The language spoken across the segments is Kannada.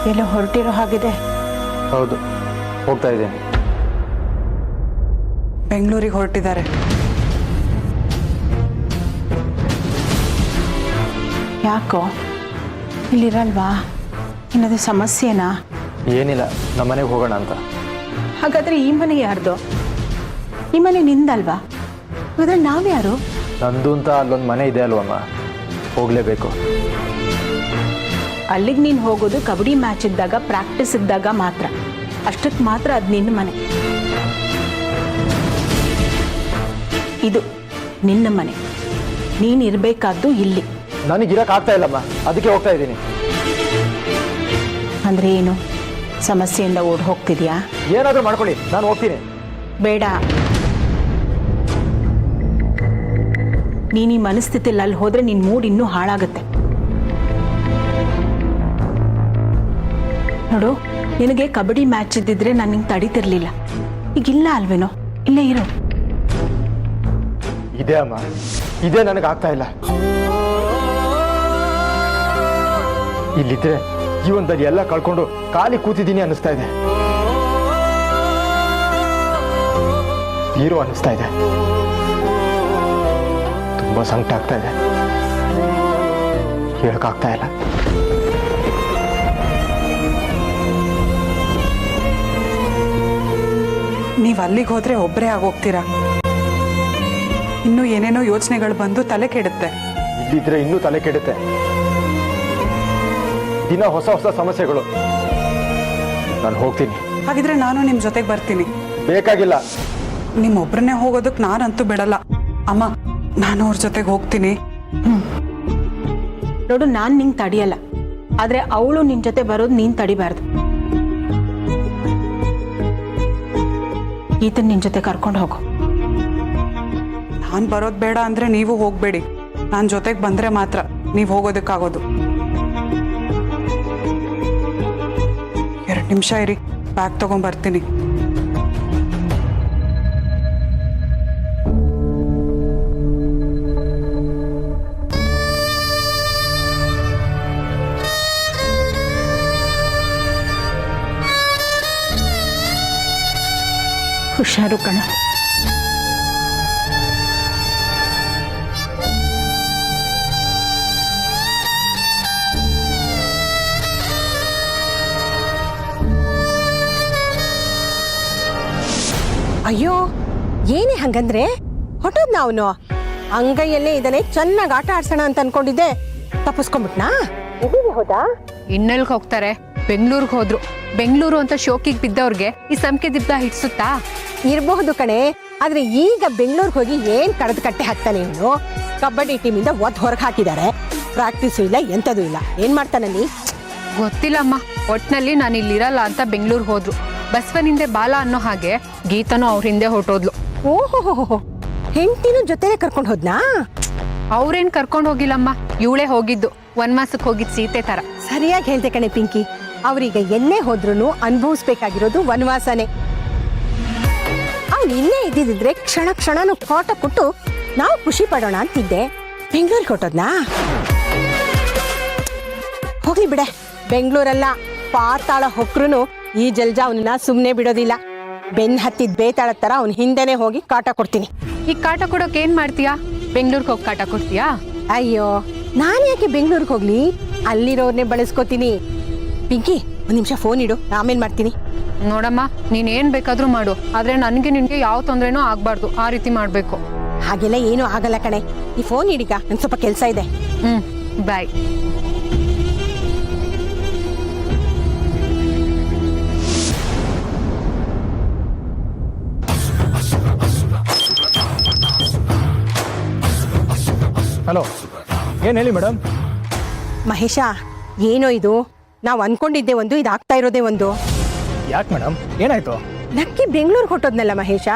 ಎಲ್ಲೋ ಹೊರಟಿರೋ ಹಾಗಿದೆ. ಹೌದು, ಹೋಗ್ತಾ ಇದ್ದೀನಿ. ಬೆಂಗಳೂರಿಗೆ ಹೊರಟಿದ್ದಾರೆ. ಯಾಕೋ ಇಲ್ಲಿರಲ್ವಾ? ಏನಾದರೂ ಸಮಸ್ಯೆನಾ? ಏನಿಲ್ಲ, ನಮ್ಮ ಮನೆಗೆ ಹೋಗೋಣ ಅಂತ. ಹಾಗಾದರೆ ಈ ಮನೆ ಯಾರ್ದು? ಈ ಮನೆ ನಿಂದಲ್ವಾ? ಹಾಗಾದ್ರೆ ನಾವ್ಯಾರು? ನಂದು ಅಂತ ಅಲ್ಲೊಂದು ಮನೆ ಇದೆ ಅಲ್ವಮ್ಮ, ಹೋಗಲೇಬೇಕು. ಅಲ್ಲಿಗೆ ನೀನು ಹೋಗೋದು ಕಬಡ್ಡಿ ಮ್ಯಾಚ್ ಇದ್ದಾಗ, ಪ್ರಾಕ್ಟೀಸ್ ಇದ್ದಾಗ ಮಾತ್ರ. ಅಷ್ಟಕ್ಕೆ ಮಾತ್ರ ಅದು ನಿನ್ನ ಮನೆ. ಇದು ನಿನ್ನ ಮನೆ. ನೀನು ಇರಬೇಕಾದ್ದು ಇಲ್ಲಿ. ನನಗಿರಕ್ಕಾಗ್ತಾ ಇಲ್ಲಮ್ಮ, ಅದಕ್ಕೆ ಹೋಗ್ತಾ ಇದ್ದೀನಿ. ಅಂದರೆ ಏನು? ಸಮಸ್ಯೆಯಿಂದ ಓಡಿ ಹೋಗ್ತಿದ್ಯಾ? ಏನಾದರೂ ಮಾಡ್ಕೊಳ್ಳಿ, ನಾನು ಹೋಗ್ತೀನಿ. ಬೇಡ. ನೀನು ಈ ಮನಸ್ಥಿತಿಯಲ್ಲಿ ಅಲ್ಲಿ ಹೋದರೆ ನಿನ್ನ ಮೂಡ್ ಇನ್ನೂ ಹಾಳಾಗುತ್ತೆ. ನೋಡು, ನಿನಗೆ ಕಬಡ್ಡಿ ಮ್ಯಾಚ್ ಇದ್ದಿದ್ರೆ ನಾನು ನಿಂಗೆ ತಡೀತಿರ್ಲಿಲ್ಲ. ಈಗಿಲ್ಲ ಅಲ್ವೇನೋ? ಇಲ್ಲೇ ಇರು. ಇದೆ ಅಮ್ಮ, ಇದೇ ನನಗಾಗ್ತಾ ಇಲ್ಲ. ಇಲ್ಲಿದ್ರೆ ಜೀವನದಲ್ಲಿ ಎಲ್ಲ ಕಳ್ಕೊಂಡು ಖಾಲಿ ಕೂತಿದ್ದೀನಿ ಅನ್ನಿಸ್ತಾ ಇದೆ. ಹೀರೋ ಅನ್ನಿಸ್ತಾ ಇದೆ. ತುಂಬ ಸಂಕಟ ಆಗ್ತಾ ಇದೆ, ಹೇಳಕ್ಕಾಗ್ತಾ ಇಲ್ಲ. ನೀವು ಅಲ್ಲಿಗೆ ಹೋದ್ರೆ ಒಬ್ಬರೇ ಆಗೋಗ್ತೀರಾ. ಇನ್ನೂ ಏನೇನೋ ಯೋಚನೆಗಳು ಬಂದು ತಲೆ ಕೆಡುತ್ತೆ. ಇಲ್ಲಿದ್ರೆ ಇನ್ನೂ ತಲೆ ಕೆಡುತ್ತೆ. ದಿನ ಹೊಸ ಹೊಸ ಸಮಸ್ಯೆಗಳು. ನಾನು ಹೋಗ್ತೀನಿ. ಹಾಗಿದ್ರೆ ನಾನು ನಿಮ್ಮ ಜೊತೆಗೆ ಬರ್ತೀನಿ. ಬೇಕಾಗಿಲ್ಲ. ನಿಮ್ಮೊಬ್ಬರನ್ನೇ ಹೋಗೋದಕ್ಕೆ ನಾನಂತೂ ಬಿಡಲ್ಲ ಅಮ್ಮ. ನಾನು ಅವ್ರ ಜೊತೆಗೆ ಹೋಗ್ತೀನಿ. ನೋಡು, ನಾನು ನಿಂಗೆ ತಡಿಯಲ್ಲ, ಆದರೆ ಅವಳು ನಿನ್ನ ಜೊತೆ ಬರೋದು ನೀನು ತಡಿಬಾರ್ದು. ಈತನ ನಿನ್ನ ಜೊತೆ ಕರ್ಕೊಂಡು ಹೋಗು. ನಾನು ಬರೋದು ಬೇಡ ಅಂದರೆ ನೀವು ಹೋಗಬೇಡಿ. ನಾನು ಜೊತೆಗೆ ಬಂದರೆ ಮಾತ್ರ ನೀವು ಹೋಗೋದಕ್ಕಾಗೋದು. 2 ನಿಮಿಷ ಇರಿ, ಬ್ಯಾಗ್ ತಗೊಂಡ್ಬರ್ತೀನಿ. ಹುಷಾರು ಕಣ. ಅಯ್ಯೋ, ಏನೇ ಹಂಗಂದ್ರೆ? ಹೊಟ್ಟೋದ್ ಅವನು ಅಂಗೈಯಲ್ಲೇ ಇದ್ದಾನೆ. ಚೆನ್ನಾಗಿ ಆಟ ಆಡ್ಸೋಣ ಅಂತ ಅನ್ಕೊಂಡಿದ್ದೆ, ತಪ್ಪಿಸ್ಕೊಂಡ್ಬಿಟ್ನಾ? ಹೋದಾ? ಇನ್ನೆಲ್ಗೆ ಹೋಗ್ತಾರೆ? ಬೆಂಗಳೂರಿಗೆ ಹೋದ್ರು. ಬೆಂಗಳೂರು ಅಂತ ಶೋಕಿಗೆ ಬಿದ್ದವ್ರಿಗೆ ಈ ಸಂಕೆ ದಿಬ್ಬ ಹಿಡ್ಸುತ್ತಾ? ಇರಬಹುದು ಕಣೆ, ಆದ್ರೆ ಈಗ ಬೆಂಗಳೂರಿಗೆ ಹೋಗಿ ಏನ್ ಕಡದ ಕಟ್ಟೆ ಹಾಕ್ತಾನೆ ಇವನು. ಕಬಡ್ಡಿ ಟೀಮಿಂದ ಹೊರಗೆ ಹಾಕಿದ್ದಾರೆ. ಪ್ರಾಕ್ಟೀಸು ಇಲ್ಲ, ಎಂಥದೂ ಇಲ್ಲ. ಏನ್ ಮಾಡ್ತಾನಲ್ಲಿ? ಗೊತ್ತಿಲ್ಲಮ್ಮ. ಒಟ್ನಲ್ಲಿ ನಾನು ಇಲ್ಲಿರಲ್ಲ ಅಂತ ಬೆಂಗಳೂರಿಗೆ ಹೋದ್ರು. ಬಸವನಿಂದೆ ಬಾಲ ಅನ್ನೋ ಹಾಗೆ ಗೀತನೂ ಅವ್ರ ಹಿಂದೆ ಹೊರಟೋದ್ಲು. ಓಹೋ, ಹೆಂಡತಿನೂ ಜೊತೆನೆ ಕರ್ಕೊಂಡು ಹೋದ್ನಾ? ಅವ್ರೇನ್ ಕರ್ಕೊಂಡು ಹೋಗಿಲ್ಲಮ್ಮ, ಇವಳೇ ಹೋಗಿದ್ದು. ವನವಾಸಕ್ಕೆ ಹೋಗಿದ್ ಸೀತೆ ತರ. ಸರಿಯಾಗಿ ಹೇಳ್ದೆ ಕಣೆ ಪಿಂಕಿ. ಅವ್ರೀಗ ಎಲ್ಲೇ ಹೋದ್ರು ಅನುಭವಿಸ್ಬೇಕಾಗಿರೋದು ವನವಾಸನೆ. ಅವ್ನು ಇನ್ನೇ ಇದ್ದಿದ್ರೆ ಕ್ಷಣ ಕ್ಷಣನೂ ಕಾಟ ಕೊಟ್ಟು ನಾವು ಖುಷಿ ಪಡೋಣ ಅಂತಿದ್ದೆ. ಬೆಂಗಳೂರಿಗೆ ಹೊಟ್ಟೋದ್ನಾ? ಹೋಗ್ಲಿ ಬಿಡೆ. ಬೆಂಗಳೂರಲ್ಲ, ಪಾತಾಳ ಹೊಕ್ರು ಈ ಜಲ್ಜ ಅವನನ್ನ ಸುಮ್ಮನೆ ಬಿಡೋದಿಲ್ಲ. ಬೆನ್ ಹತ್ತಿದ್ ಬೇತಾಳ ತರ ಅವ್ನ ಹಿಂದೆನೆ ಹೋಗಿ ಕಾಟ ಕೊಡ್ತೀನಿ. ಈ ಕಾಟ ಕೊಡೋಕೆ ಏನ್ ಮಾಡ್ತೀಯಾ? ಬೆಂಗಳೂರಿಗೆ ಹೋಗಿ ಕಾಟ ಕೊಡ್ತೀಯಾ? ಅಯ್ಯೋ, ನಾನು ಯಾಕೆ ಬೆಂಗಳೂರಿಗೆ ಹೋಗ್ಲಿ? ಅಲ್ಲಿರೋರ್ನೇ ಬಳಸ್ಕೋತೀನಿ. ಪಿಂಕಿ, 1 ನಿಮಿಷ ಫೋನ್ ಇಡು, ಆಮೇಲೆ ಮಾಡ್ತೀನಿ. ನೋಡಮ್ಮ, ನೀನ್ ಏನ್ ಬೇಕಾದ್ರೂ ಮಾಡು, ಆದ್ರೆ ನನ್ಗೆ ನಿನ್ಗೆ ಯಾವ ತೊಂದ್ರೆನೂ ಆಗ್ಬಾರ್ದು. ಆ ರೀತಿ ಮಾಡ್ಬೇಕು. ಹಾಗೆಲ್ಲ ಏನೂ ಆಗಲ್ಲ ಕಣೆ. ಈ ಫೋನ್ ಇಡೀಗ, ನನ್ ಸ್ವಲ್ಪ ಕೆಲಸ ಇದೆ. ಬಾಯ್. ಹಲೋ, ಏನು ಹೇಳಿ ಮೇಡಮ್? ಮಹೇಶ, ಏನೋ ಇದು? ನಾವು ಅನ್ಕೊಂಡಿದ್ದೆ ಒಂದು, ಇದಾಗ್ತಾ ಇರೋದೇ ಒಂದು. ಯಾಕೆ ಮೇಡಮ್, ಏನಾಯ್ತು? ನಕ್ಕಿ ಬೆಂಗಳೂರಿಗೆ ಹೊಟ್ಟೋದ್ನಲ್ಲ ಮಹೇಶ.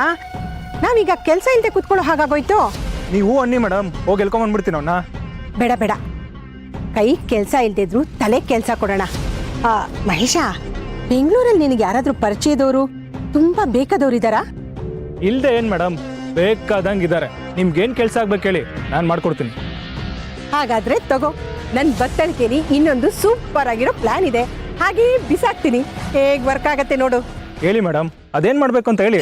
ನಾವೀಗ ಕೆಲಸ ಇಲ್ಲದೆ ಕುತ್ಕೊಳ್ಳೋ ಹಾಗಾಗೋಯ್ತು. ನೀವು ಅನ್ನಿ ಮೇಡಮ್, ಹೋಗಿ ಎಲ್ಕೊಂಬಂದ್ಬಿಡ್ತೀನಿ ಅವನ್ನ. ಬೇಡ ಬೇಡ, ಕೈ ಕೆಲಸ ಇಲ್ದಿದ್ರು ತಲೆ ಕೆಲಸ ಕೊಡೋಣ. ಮಹೇಶ, ಬೆಂಗಳೂರಲ್ಲಿ ನಿನಗೆ ಯಾರಾದ್ರೂ ಪರಿಚಯದವರು, ತುಂಬಾ ಬೇಕಾದವ್ರು ಇದ್ದಾರಾ? ಇಲ್ಲದೆ ಏನು ಮೇಡಮ್, ಬೇಕಾದಂಗಿದ್ದಾರೆ. ನಿಮ್ಗೇನು ಕೆಲಸ ಆಗ್ಬೇಕು ಹೇಳಿ, ನಾನು ಮಾಡ್ಕೊಡ್ತೀನಿ. ಹಾಗಾದ್ರೆ ತಗೋ, ನನ್ನ ಬತ್ತಳಿಕೆಯಲ್ಲಿ ಇನ್ನೊಂದು ಸೂಪರ್ ಆಗಿರೋ ಪ್ಲಾನ್ ಇದೆ. ಹಾಗೆ ಬಿಸಾಕ್ತೀನಿ. ಹೇಗೆ ವರ್ಕ್ ಆಗತ್ತೆ ನೋಡು. ಹೇಳಿ ಮೇಡಮ್, ಅದೇನು ಮಾಡಬೇಕು ಅಂತ ಹೇಳಿ.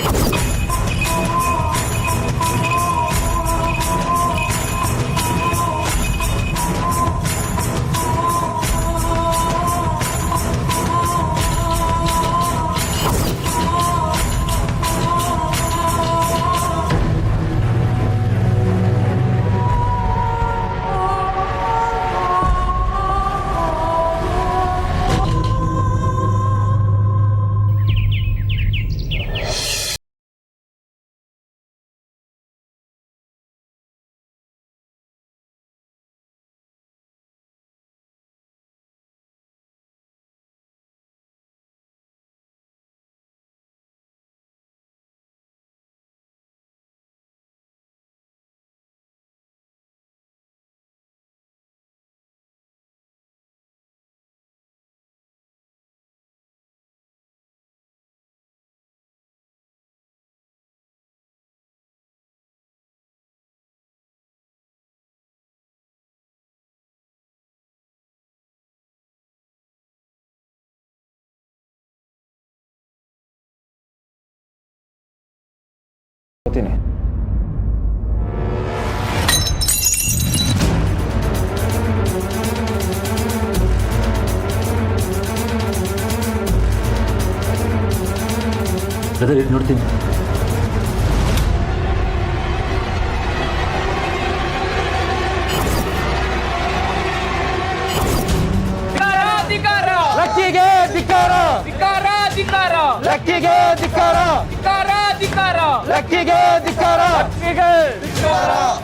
ಗೊತ್ತೀನಿ. ಬ್ರದರ್ ನೋಡ್ತೀನಿ. ಲಕ್ಕಿಗೆ ಧಿಕ್ಕಾರ, ಲಕ್ಕಿಗೆ ಧಿಕ್ಕಾರ, ಲಕ್ಕಿಗೆ ಧಿಕ್ಕಾರ,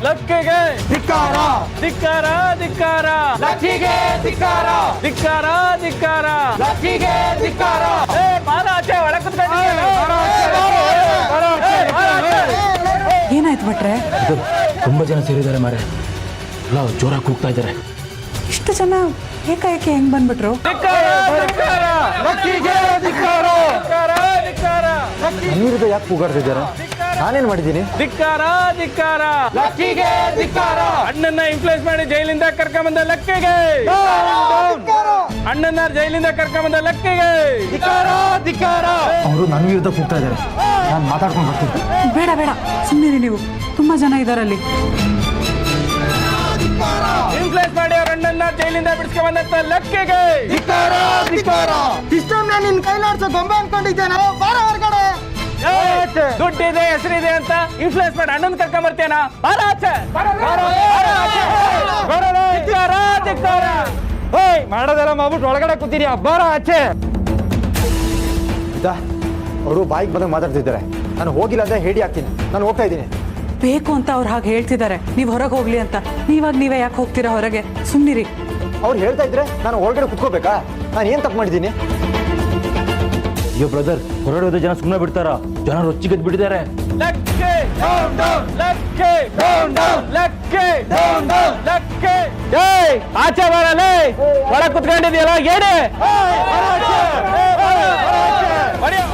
ಲಕ್ಕಿಗೆ ಧಿಕ್ಕಾರ, ಧಿಕ್ಕಾರ ಧಿಕ್ಕಾರ ಲಕ್ಕಿಗೆ ಧಿಕ್ಕಾರ, ಧಿಕ್ಕಾರ ಧಿಕ್ಕಾರ. ಲಕ್ಕಿಗೆ ಧಿಕ್ಕಾರ. ಬಾಲಾಚೆ ಒಳ ಏನಾಯ್ತು ಭಟ್ರೆ? ತುಂಬ ಜನ ಸೇರಿದ್ದಾರೆ ಮಾರೆ, ಎಲ್ಲ ಜೋರಾಗಿ ಕೂಗ್ತಾ ಇದ್ದಾರೆ. ಇಷ್ಟು ಜನ ಏಕಾಏಕಿ ಹೆಂಗ್ ಬಂದ್ಬಿಟ್ರು? ಲಕ್ಕಿಗೆ ಧಿಕ್ಕಾರ. ನನ್ನ ವಿರುದ್ಧ ಯಾಕೆ ಕೂಗಾಡ್ತಿದ್ದಾರೆ? ನಾನೇನ್ ಮಾಡಿದ್ದೀನಿ? ಧಿಕ್ಕಾರ ಧಿಕ್ಕಾರ. ಲಕ್ಕಿಗೆ ಧಿಕ್ಕಾರ. ಅಣ್ಣನ್ನ ಇನ್ಫ್ಲೂಯೆನ್ಸ್ ಮಾಡಿ ಜೈಲಿಂದ ಕರ್ಕೊಂಬಂದ ಲಕ್ಕಿಗೆ, ಅಣ್ಣನ್ನ ಜೈಲಿಂದ ಕರ್ಕೊಂಬಂದ ಲಕ್ಕಿಗೆ ಧಿಕ್ಕಾರ, ಧಿಕ್ಕಾರ. ಅವರು ನನ್ನ ವಿರುದ್ಧ ಕೂಗ್ತಾ ಇದ್ದಾರೆ, ನಾನು ಮಾತಾಡ್ಕೊಂಡು ಬರ್ತೀನಿ. ಬೇಡ ಬೇಡ, ಸುಮ್ಮನೆ ನೀವು. ತುಂಬಾ ಜನ ಇದಾರಲ್ಲಿ. ಇನ್ಫ್ಲೂಯೆನ್ಸ್ ಮಾಡಿ ಅವ್ರ ಅಣ್ಣನ್ನ ಜೈಲಿಂದ ಬಿಡಿಸ್ಕೊಂಬಂದಂತ ಲಕ್ಕಿಗೆ ಧಿಕ್ಕಾರ, ಧಿಕ್ಕಾರ. ಸಿಸ್ಟಮ್ನ ನಿನ್ ಕೈಲಾಡ್ಸೋ ಗೊಂಬೆ ಅನ್ಕೊಂಡಿದ್ದೇನೆ. ಬಾರ ಹೊರಗಡೆ. ದುಡ್ಡಿದೆ ಹೆಸರಿದೆ ಅಂತ ಇನ್ಫ್ಲೂಯೆನ್ಸ್ ಮಾಡಿ ಅಣ್ಣನ್ ಕರ್ಕೊಂಡ್ ಬರ್ತೇನ? ಮಾಡೋದೆಲ್ಲ ಮಾಡ್ಬಿಟ್ಟು ಒಳಗಡೆ ಕೂತೀನಿ. ಬಾರ ಆಚೆ. ಅವರು ಬಾಯಿಗೆ ಬಂದಾಗ ಮಾತಾಡ್ತಿದ್ದಾರೆ. ನಾನು ಹೋಗಿಲ್ಲ ಅಂದ್ರೆ ಹೇಳಿ ಹಾಕ್ತೀನಿ. ನಾನು ಹೋಗ್ತಾ ಇದ್ದೀನಿ. ಬೇಕು ಅಂತ ಅವ್ರು ಹಾಗೆ ಹೇಳ್ತಿದ್ದಾರೆ, ನೀವು ಹೊರಗೆ ಹೋಗ್ಲಿ ಅಂತ. ನೀವೇ ಯಾಕೆ ಹೋಗ್ತೀರಾ ಹೊರಗೆ? ಸುಮ್ಮನಿರಿ. ಅವ್ರು ಹೇಳ್ತಾ ಇದ್ರೆ ನಾನು ಒಳಗಡೆ ಕುತ್ಕೋಬೇಕಾ? ನಾನು ಏನ್ ತಪ್ಪು ಮಾಡಿದ್ದೀನಿ? ಅಯ್ಯೋ ಬ್ರದರ್, ಹೊರಗಡೆ ಹೋದ ಜನ ಸುಮ್ಮನೆ ಬಿಡ್ತಾರ? ಜನ ರೊಚ್ಚಿಗೆದ್ದು ಬಿಟ್ಟಿದ್ದಾರೆ. ಆಚೆ ಬರಲೇ, ಒಳ ಕುತ್ಕೊಂಡಿದ್ಯಲ್ಲ ಏನೇ?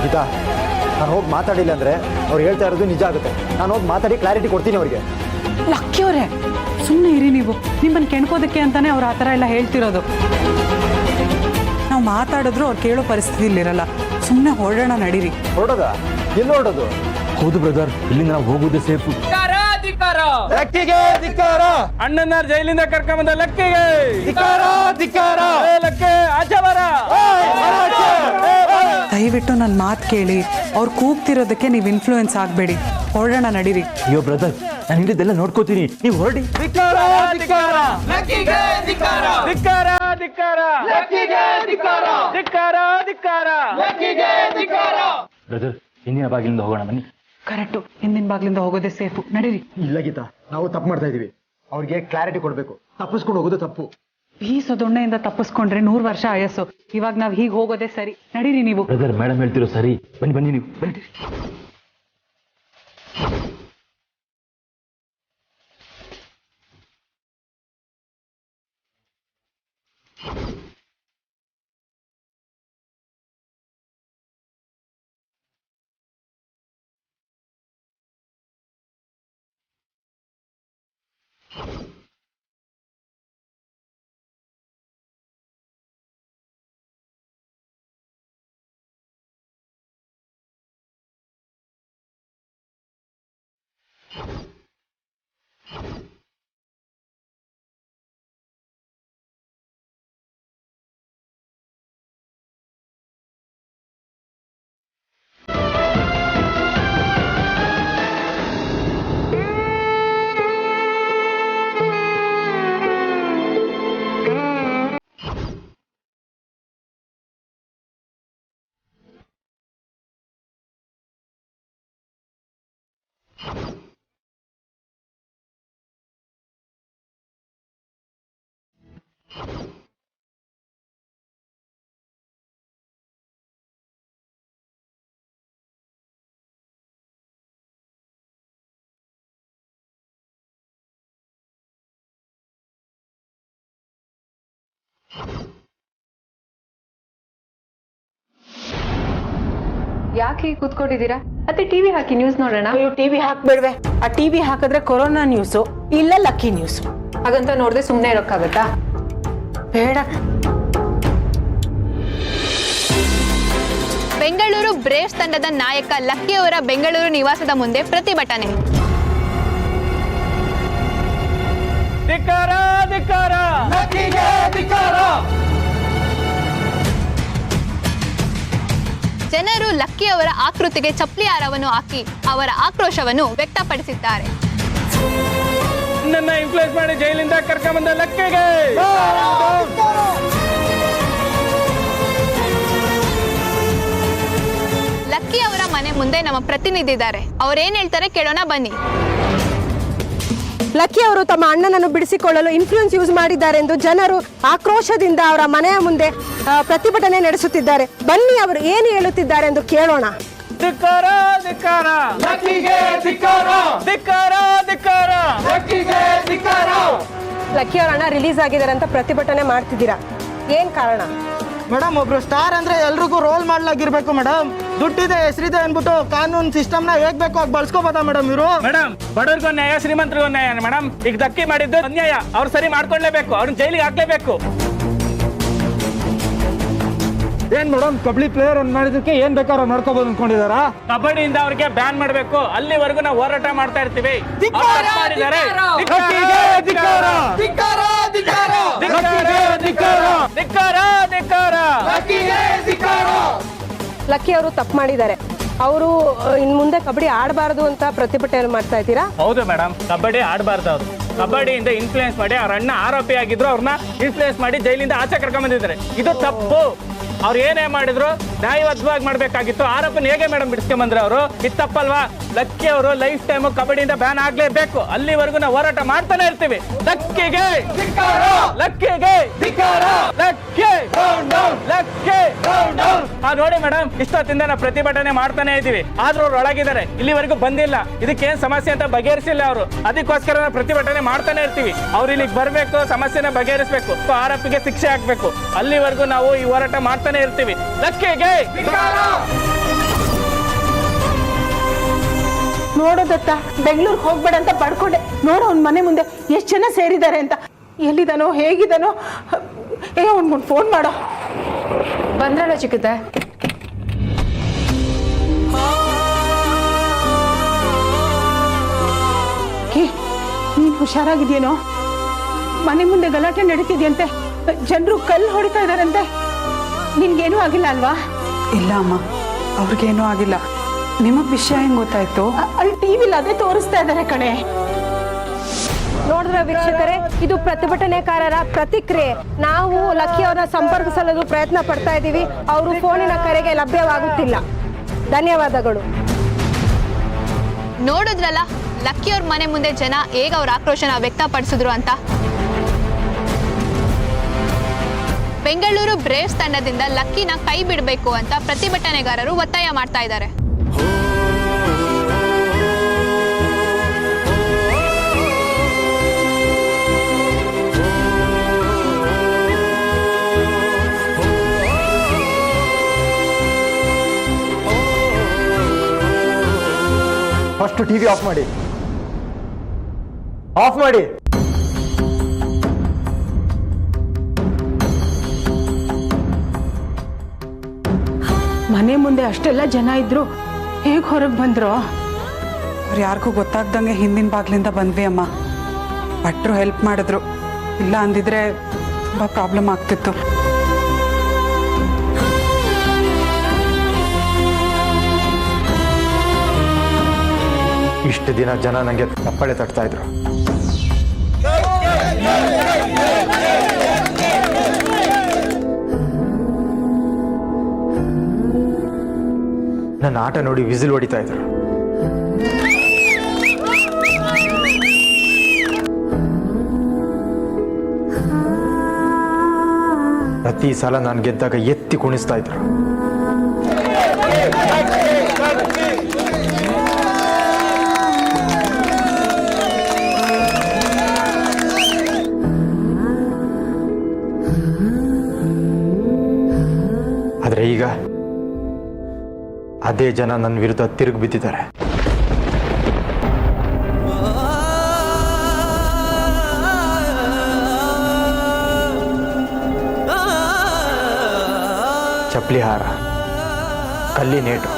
ಗೀತಾ, ನಾನು ಹೋಗಿ ಮಾತಾಡಿಲ್ಲ ಅಂದ್ರೆ ಅವ್ರು ಹೇಳ್ತಾ ಇರೋದು ನಿಜ ಆಗುತ್ತೆ. ನಾನು ಹೋಗಿ ಮಾತಾಡಿ ಕ್ಲಾರಿಟಿ ಕೊಡ್ತೀನಿ ಅವ್ರಿಗೆ. ಲಕ್ಕಿಯವರೇ, ಸುಮ್ಮನೆ ಇರಿ ನೀವು. ನಿಮ್ಮನ್ನು ಕೆಣ್ಕೋದಕ್ಕೆ ಅಂತಾನೆ ಅವ್ರು ಆ ಥರ ಎಲ್ಲ ಹೇಳ್ತಿರೋದು. ನಾವು ಮಾತಾಡಿದ್ರು ಅವ್ರು ಕೇಳೋ ಪರಿಸ್ಥಿತಿಲಿರಲ್ಲ. ಸುಮ್ಮನೆ ಹೊರಡೋಣ, ನಡೀರಿ. ಹೊರಡೋದ? ಎಲ್ಲಿ ಹೊರಡೋದು? ಹೌದು ಬ್ರದರ್, ಇಲ್ಲಿಂದ ನಾವು ಹೋಗೋದೇ ಸೇಫು. ಲಕ್ಕಿಗೆ ಧಿಕ್ಕಾರ. ಅಣ್ಣನ ಜೈಲಿಂದ ಕರ್ಕೊಂಬಂದ ಲಕ್ಕಿಗೆ ಧಿಕ್ಕಾರ, ಧಿಕ್ಕಾರ. ಲಕ್ಕೆ ಆಚೆ ಬರ. ದಯವಿಟ್ಟು ನನ್ನ ಮಾತು ಕೇಳಿ. ಅವ್ರು ಕೂಗ್ತಿರೋದಕ್ಕೆ ನೀವು ಇನ್ಫ್ಲೂಯೆನ್ಸ್ ಆಗಬೇಡಿ. ಹೊರಡೋಣ, ನಡೀರಿ. ಅಯ್ಯೋ ಬ್ರದರ್, ನಾನು ಇಲ್ಲಿದ್ದೆಲ್ಲ ನೋಡ್ಕೋತೀನಿ, ನೀವು ಹೊರಡಿ. ಧಿಕ್ಕಾರ, ಧಿಕ್ಕಾರ. ಲಕ್ಕಿಗೆ ಧಿಕ್ಕಾರ. ಧಿಕ್ಕಾರ ಧಿಕ್ಕಾರ. ಲಕ್ಕಿಗೆ ಧಿಕ್ಕಾರ. ಧಿಕ್ಕಾರ ಧಿಕ್ಕಾರ. ಲಕ್ಕಿಗೆ ಧಿಕ್ಕಾರ. ಬ್ರದರ್, ಹಿಂದಿನ ಬಾಗಿಲಿಂದ ಹೋಗೋಣ ಬನ್ನಿ. ಕರೆಕ್ಟು, ಹಿಂದಿನ ಬಾಗಿಲಿಂದ ಹೋಗೋದೇ ಸೇಫು. ನಡೀರಿ. ಇಲ್ಲ ಗೀತಾ, ನಾವು ತಪ್ಪು ಮಾಡ್ತಾ ಇದೀವಿ. ಅವ್ರಿಗೆ ಕ್ಲಾರಿಟಿ ಕೊಡ್ಬೇಕು. ತಪ್ಪಿಸ್ಕೊಂಡು ಹೋಗೋದು ತಪ್ಪು. ಬೀಸೋ ದೊಣ್ಣೆಯಿಂದ ತಪ್ಪಿಸ್ಕೊಂಡ್ರೆ 100 ವರ್ಷ ಆಯಸ್ಸು. ಇವಾಗ ನಾವು ಹೀಗೆ ಹೋಗೋದೇ ಸರಿ. ನಡೀರಿ ನೀವು. ಬ್ರದರ್, ಮೇಡಮ್ ಹೇಳ್ತಿರೋ ಸರಿ. ಬನ್ನಿ ನೀವು ಬನ್ನಿ. ಯಾಕೆ ಹೀಗೆ ಕೂತ್ಕೊಂಡಿದ್ದೀರಾ? ಮತ್ತೆ ಟಿವಿ ಹಾಕಿ ನ್ಯೂಸ್ ನೋಡೋಣ. ಅಯ್ಯೋ ಟಿವಿ ಹಾಕ್ಬೇಡ್ವೆ. ಆ ಟಿವಿ ಹಾಕಿದ್ರೆ ಕೊರೋನಾ ನ್ಯೂಸು ಇಲ್ಲ ಲಕ್ಕಿ ನ್ಯೂಸು. ಹಾಗಂತ ನೋಡದೆ ಸುಮ್ಮನೆ ಇರೋಕ್ಕಾಗತ್ತಾ? ಬೇಡ. ಬೆಂಗಳೂರು ಬ್ರೇವ್ಸ್ ತಂಡದ ನಾಯಕ ಲಕ್ಕಿ ಅವರ ಬೆಂಗಳೂರು ನಿವಾಸದ ಮುಂದೆ ಪ್ರತಿಭಟನೆ. ಧಿಕ್ಕಾರ, ಧಿಕ್ಕಾರ, ಲಕ್ಕಿಗೆ ಧಿಕ್ಕಾರ. ಜನರು ಲಕ್ಕಿ ಅವರ ಆಕೃತಿಗೆ ಚಪ್ಪಲಿ ಹಾರವನ್ನು ಹಾಕಿ ಅವರ ಆಕ್ರೋಶವನ್ನು ವ್ಯಕ್ತಪಡಿಸಿದ್ದಾರೆ. ನನ್ನ ಇನ್ಫ್ಲೂಯೆನ್ಸ್ ಮಾಡಿ ಜೈಲಿಂದ ಕರ್ಕೊಂಡ್ಬಂದ ಲಕ್ಕಿಗೆ ಲಕ್ಕಿ ಅವರ ಮನೆ ಮುಂದೆ ನಮ್ಮ ಪ್ರತಿನಿಧಿ ಇದ್ದಾರೆ. ಅವ್ರೇನ್ ಹೇಳ್ತಾರೆ ಕೇಳೋಣ ಬನ್ನಿ. ಲಕ್ಕಿ ಅವರು ತಮ್ಮ ಅಣ್ಣನನ್ನು ಬಿಡಿಸಿಕೊಳ್ಳಲು ಇನ್ಫ್ಲೂಯೆನ್ಸ್ ಯೂಸ್ ಮಾಡಿದ್ದಾರೆ ಎಂದು ಜನರು ಆಕ್ರೋಶದಿಂದ ಅವರ ಮನೆಯ ಮುಂದೆ ಪ್ರತಿಭಟನೆ ನಡೆಸುತ್ತಿದ್ದಾರೆ. ಬನ್ನಿ ಅವರು ಏನು ಹೇಳುತ್ತಿದ್ದಾರೆ ಎಂದು ಕೇಳೋಣ. ಧಿಕ್ಕಾರ, ಧಿಕ್ಕಾರ, ಲಕ್ಕಿಗೆ ಧಿಕ್ಕಾರ, ಧಿಕ್ಕಾರ, ಧಿಕ್ಕಾರ, ಲಕ್ಕಿಗೆ ಧಿಕ್ಕಾರ. ಲಕ್ಕಿ ಅವರ ಅಣ್ಣ ರಿಲೀಸ್ ಆಗಿದ್ದಾರೆ ಅಂತ ಪ್ರತಿಭಟನೆ ಮಾಡ್ತಿದ್ದೀರಾ, ಏನ್ ಕಾರಣ? ಮೇಡಮ್, ಒಬ್ರು ಸ್ಟಾರ್ ಅಂದ್ರೆ ಎಲ್ರಿಗೂ ರೋಲ್ ಮಾಡ್ಲಾಗಿರ್ಬೇಕು ಮೇಡಮ್. ದುಡ್ಡಿದೆ, ಹೆಸರಿದೆ ಅನ್ಬಿಟ್ಟು ಕಾನೂನು ಸಿಸ್ಟಮ್ನ ಹೇಗ್ ಬೇಕೋ ಆಗ ಬಳಸ್ಕೋಬೋದಾ ಮೇಡಮ್ ಇವರು? ಮೇಡಮ್, ಬಡವ್ರಿಗೂ ನ್ಯಾಯ, ಶ್ರೀಮಂತರಿಗೂ ನ್ಯಾಯ ಮೇಡಮ್. ಈಗ ಧಕ್ಕಿ ಮಾಡಿದ್ದು ಅನ್ಯಾಯ. ಅವ್ರು ಸರಿ ಮಾಡ್ಕೊಳ್ಳೇಬೇಕು, ಅವ್ರನ್ನ ಜೈಲಿಗೆ ಹಾಕ್ಲೇಬೇಕು. ಏನ್ ಮೇಡಮ್, ಕಬಡ್ಡಿ ಪ್ಲೇಯರ್ ಅನ್ ಮಾಡಿದಕ್ಕೆ ಏನ್ ಬೇಕಾದ್ರೂ ಮಾಡ್ಕೋಬಹುದು ಅನ್ಕೊಂಡಿದಾರ? ಕಬಡ್ಡಿಯಿಂದ ಅವ್ರಿಗೆ ಬ್ಯಾನ್ ಮಾಡಬೇಕು. ಅಲ್ಲಿವರೆಗೂ ನಾವು ಹೋರಾಟ ಮಾಡ್ತಾ ಇರ್ತೀವಿ. ಮಾಡಿದ್ದಾರೆ. ಲಕ್ಕಿ ಅವರು ತಪ್ಪು ಮಾಡಿದ್ದಾರೆ. ಅವರು ಇನ್ ಮುಂದೆ ಕಬಡ್ಡಿ ಆಡಬಾರದು ಅಂತ ಪ್ರತಿಭಟನೆ ಮಾಡ್ತಾ ಇದ್ದೀರಾ? ಹೌದು ಮೇಡಮ್, ಕಬಡ್ಡಿ ಆಡಬಾರ್ದು. ಅವ್ರು ಕಬಡ್ಡಿಯಿಂದ ಇನ್ಫ್ಲೂಯೆನ್ಸ್ ಮಾಡಿ ಅವ್ರ ಅಣ್ಣ ಆರೋಪಿ ಆಗಿದ್ರು, ಅವ್ರನ್ನ ಇನ್ಫ್ಲೂಯೆನ್ಸ್ ಮಾಡಿ ಜೈಲಿಂದ ಆಚೆ ಕರ್ಕೊಂಡ್ ಬಂದಿದ್ದಾರೆ. ಇದು ತಪ್ಪು. ಅವ್ರು ಏನೇ ಮಾಡಿದ್ರು ನ್ಯಾಯಬದ್ಧವಾಗಿ ಮಾಡ್ಬೇಕಾಗಿತ್ತು. ಆರೋಪನ ಹೇಗೆ ಮೇಡಮ್ ಬಿಡಿಸ್ಕೊಂಡ್ ಬಂದ್ರೆ ಅವರು? ಇದು ತಪ್ಪಲ್ವಾ? ಲಕ್ಕಿ ಅವರು ಲೈಫ್ ಟೈಮ್ ಕಬಡ್ಡಿಯಿಂದ ಬ್ಯಾನ್ ಆಗ್ಲೇಬೇಕು. ಅಲ್ಲಿವರೆಗೂ ನಾವು ಹೋರಾಟ ಮಾಡ್ತಾನೆ ಇರ್ತೀವಿ. ಲಕ್ಕಿಗೆ ಲಕ್ಕಿಗೆ ಲಕ್ಕಿ ಲಕ್ಕಿ. ನೋಡಿ ಮೇಡಮ್, ಇಷ್ಟೊತ್ತಿಂದ ನಾವು ಪ್ರತಿಭಟನೆ ಮಾಡ್ತಾನೆ ಇದೀವಿ. ಆದ್ರೂ ಅವ್ರು ಒಳಗಿದ್ದಾರೆ, ಇಲ್ಲಿವರೆಗೂ ಬಂದಿಲ್ಲ. ಇದಕ್ಕೇನ್ ಸಮಸ್ಯೆ ಅಂತ ಬಗೆಹರಿಸಿಲ್ಲ ಅವರು. ಅದಕ್ಕೋಸ್ಕರ ನಾವು ಪ್ರತಿಭಟನೆ ಮಾಡ್ತಾನೆ ಇರ್ತೀವಿ. ಅವ್ರು ಇಲ್ಲಿಗೆ ಬರ್ಬೇಕು, ಸಮಸ್ಯೆನ ಬಗೆಹರಿಸಬೇಕು, ಆರೋಪಿಗೆ ಶಿಕ್ಷೆ ಹಾಕ್ಬೇಕು. ಅಲ್ಲಿವರೆಗೂ ನಾವು ಈ ಹೋರಾಟ ಮಾಡ್ತಾನೆ ಇರ್ತೀವಿ. ಲಕ್ಕಿಗೆ ನೋಡೋದತ್ತ ಬೆಂಗಳೂರಿಗೆ ಹೋಗ್ಬೇಡ ಅಂತ ಪಡ್ಕೊಂಡೆ. ನೋಡು ಅವ್ನ ಮನೆ ಮುಂದೆ ಎಷ್ಟು ಜನ ಸೇರಿದ್ದಾರೆ ಅಂತ. ಎಲ್ಲಿದ್ದಾನೋ, ಹೇಗಿದ್ದಾನೋ? ಅವ್ನಿಗೊಂದು ಫೋನ್ ಮಾಡೋ. ಬಂದ್ರಲ್ಲ ಚಿಕ್ಕತ್ತೆ. ನೀನು ಹುಷಾರಾಗಿದೆಯೇನೋ? ಮನೆ ಮುಂದೆ ಗಲಾಟೆ ನಡೀತಿದ್ಯಂತೆ, ಜನರು ಕಲ್ಲು ಹೊಡಿತಾ ಇದಾರಂತೆ. ನಿನ್ಗೇನೂ ಆಗಿಲ್ಲ ಅಲ್ವಾ? ಇಲ್ಲ ಅಮ್ಮ, ಅವ್ರಿಗೇನೂ ಆಗಿಲ್ಲ. ನಿಮಗ್ ವಿಷಯ ಹೆಂಗ್ ಗೊತ್ತಾಯ್ತು? ಅಲ್ಲಿ ಟಿವಿಲಿ ಅದೇ ತೋರಿಸ್ತಾ ಇದ್ದಾರೆ ಕಣೆ. ನೋಡಿದ್ರ ವೀಕ್ಷಕರೇ, ಇದು ಪ್ರತಿಭಟನೆಕಾರರ ಪ್ರತಿಕ್ರಿಯೆ. ನಾವು ಲಕ್ಕಿ ಅವರನ್ನ ಸಂಪರ್ಕಿಸಲು ಪ್ರಯತ್ನ ಪಡ್ತಾ ಇದ್ದೀವಿ. ಅವರು ಫೋನಿನ ಕರೆಗೆ ಲಭ್ಯವಾಗುತ್ತಿಲ್ಲ. ಧನ್ಯವಾದಗಳು. ನೋಡಿದ್ರಲ್ಲ ಲಕ್ಕಿ ಅವ್ರ ಮನೆ ಮುಂದೆ ಜನ ಹೇಗ ಅವ್ರ ಆಕ್ರೋಶನ ವ್ಯಕ್ತಪಡಿಸಿದ್ರು ಅಂತ. ಬೆಂಗಳೂರು ಬ್ರೇವ್ಸ್ ತಂಡದಿಂದ ಲಕ್ಕಿನ ಕೈ ಬಿಡಬೇಕು ಅಂತ ಪ್ರತಿಭಟನೆಗಾರರು ಒತ್ತಾಯ ಮಾಡ್ತಾ ಇದ್ದಾರೆ. ಫಸ್ಟ್ ಟಿವಿ ಆಫ್ ಮಾಡಿ. ಆಫ್ ಮಾಡಿ. ಮನೆ ಮುಂದೆ ಅಷ್ಟೆಲ್ಲ ಜನ ಇದ್ರು, ಹೇಗೆ ಹೊರಗೆ ಬಂದ್ರು? ಅವ್ರು ಯಾರಿಗೂ ಗೊತ್ತಾಗ್ದಂಗೆ ಹಿಂದಿನ ಬಾಗ್ಲಿಂದ ಬಂದ್ವಿ ಅಮ್ಮ. ಭಟ್ರು ಹೆಲ್ಪ್ ಮಾಡಿದ್ರು. ಇಲ್ಲ ಅಂದಿದ್ರೆ ತುಂಬಾ ಪ್ರಾಬ್ಲಮ್ ಆಗ್ತಿತ್ತು. ಇಷ್ಟು ದಿನ ಜನ ನನಗೆ ತಪ್ಪಳೆ ತಟ್ತಾ ಇದ್ರು. ನನ್ನ ಆಟ ನೋಡಿ ವಿಸಿಲ್ ಹೊಡಿತಾ ಇದ್ರು. ಪ್ರತಿ ಸಲ ನಾನು ಗೆದ್ದಾಗ ಎತ್ತಿ ಕುಣಿಸ್ತಾ ಇದ್ರು. ಆದ್ರೆ ಈಗ ಅದೇ ಜನ ನನ್ನ ವಿರುದ್ಧ ತಿರುಗಿ ಬಿದ್ದಿದ್ದಾರೆ. ಚಪ್ಪಲಿ ಹಾರ, ಕಲ್ಲಿನೇಟು,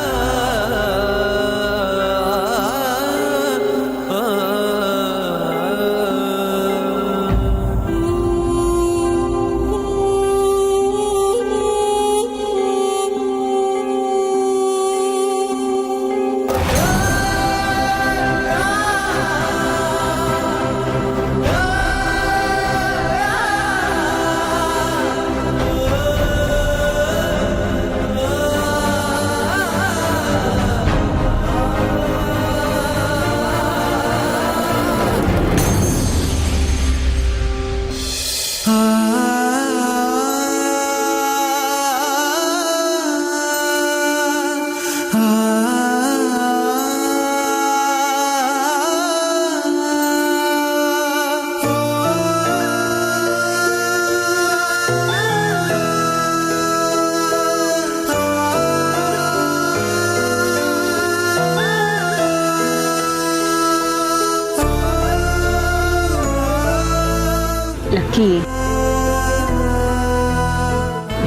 ಲಕ್ಕಿ,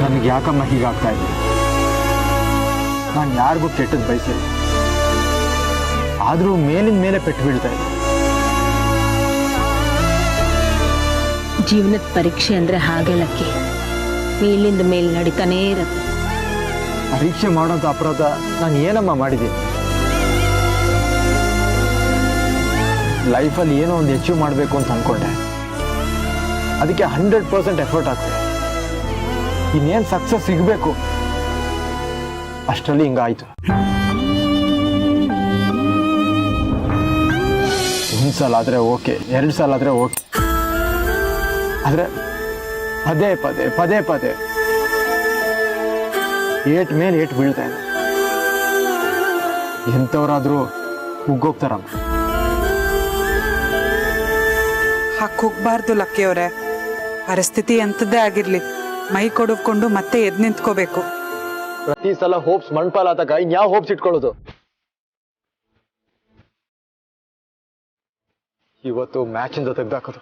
ನನಗೆ ಯಾಕಮ್ಮ ಹೀಗಾಗ್ತಾ ಇದೆ? ನಾನು ಯಾರಿಗೂ ಕೆಟ್ಟದ್ದು ಬಯಸಿಲ್ಲ, ಆದರೂ ಮೇಲಿನ ಮೇಲೆ ಪೆಟ್ಟು ಬೀಳ್ತಾ ಇದೆ. ಜೀವನದ ಪರೀಕ್ಷೆ ಅಂದ್ರೆ ಹಾಗೆ ಲಕ್ಕಿ, ಮೇಲಿಂದ ಮೇಲ್ ನಡೀತಾನೇ ಇರುತ್ತೆ. ಪರೀಕ್ಷೆ ಮಾಡೋಂಥ ಅಪರಾಧ ನಾನು ಏನಮ್ಮ ಮಾಡಿದ್ದೀನಿ? ಲೈಫಲ್ಲಿ ಏನೋ ಒಂದು ಅಚೀವ್ ಮಾಡಬೇಕು ಅಂತ ಅಂದ್ಕೊಂಡೆ, ಅದಕ್ಕೆ 100% ಎಫರ್ಟ್ ಆಗ್ತದೆ. ಇನ್ನೇನು ಸಕ್ಸಸ್ ಸಿಗಬೇಕು ಅಷ್ಟರಲ್ಲಿ ಹಿಂಗಾಯ್ತು. ಒಂದು ಸಲ ಆದರೆ ಓಕೆ, 2 ಸಲ ಆದರೆ ಓಕೆ, ಆದರೆ ಪದೇ ಪದೇ ಪದೇ ಪದೇ ಏಟ್ ಮೇಲೆ ಏಟ್ ಬೀಳ್ತಾ ಇದೆ. ಎಂಥವ್ರಾದರೂ ಉಗ್ಗೋಗ್ತಾರಮ್ಮ. ಹಾಗೆ ಹೋಗ್ಬಾರ್ದು ಲಕ್ಕಿಯವರೇ. ಪರಿಸ್ಥಿತಿ ಎಂಥದ್ದೇ ಆಗಿರ್ಲಿ, ಮೈ ಕೊಡುಕೊಂಡು ಮತ್ತೆ ಎದ್ ನಿಂತ್ಕೋಬೇಕು. ಪ್ರತಿ ಸಲ ಹೋಪ್ಸ್ ಮಣ್ಪಾಲಾದಾಗ ಇನ್ಯಾವ ಹೋಪ್ಸ್ ಇಟ್ಕೊಳ್ಳೋದು? ಇವತ್ತು ಮ್ಯಾಚ್ ಇಂದ ತೆಗ್ದಾಕೋದು,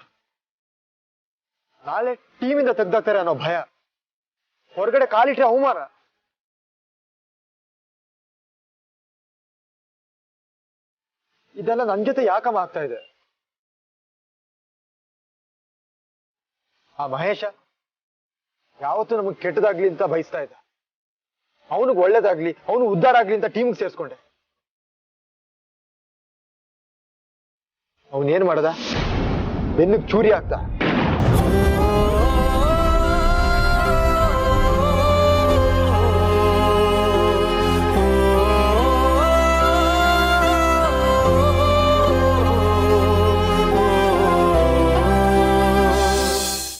ನಾಳೆ ಟೀಮಿಂದ ತೆಗ್ದಾಕ್ತಾರೆ ಅನ್ನೋ ಭಯ, ಹೊರಗಡೆ ಕಾಲಿಟ್ರೆ ಅವಮಾನ. ಇದೆಲ್ಲ ನನ್ನ ಜೊತೆ ಯಾಕಮ್ಮ ಆಗ್ತಾ ಇದೆ? ಆ ಮಹೇಶ ಯಾವತ್ತೂ ನಮಗೆ ಕೆಟ್ಟದಾಗ್ಲಿ ಅಂತ ಬಯಸ್ತಾ ಇದ್ದ, ಅವನಿಗೆ ಒಳ್ಳೇದಾಗ್ಲಿ, ಅವನು ಉದ್ಧಾರ ಆಗ್ಲಿ ಅಂತ ಟೀಮ್ಗೆ ಸೇರಿಸ್ಕೊಂಡೆ. ಅವನೇನ್ ಮಾಡದ? ಬೆನ್ನಿಗೆ ಚೂರಿ ಆಗ್ತಾ